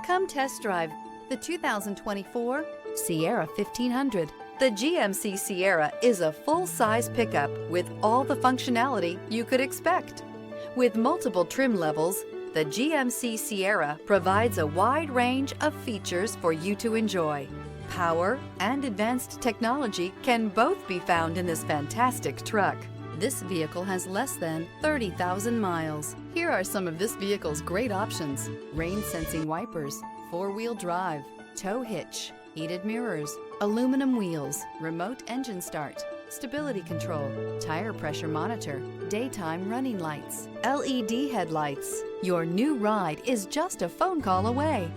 Come test drive the 2024 Sierra 1500. The GMC Sierra is a full-size pickup with all the functionality you could expect. With multiple trim levels, the GMC Sierra provides a wide range of features for you to enjoy. Power and advanced technology can both be found in this fantastic truck. This vehicle has less than 30,000 miles. Here are some of this vehicle's great options: rain-sensing wipers, four-wheel drive, tow hitch, heated mirrors, aluminum wheels, remote engine start, stability control, tire pressure monitor, daytime running lights, LED headlights. Your new ride is just a phone call away.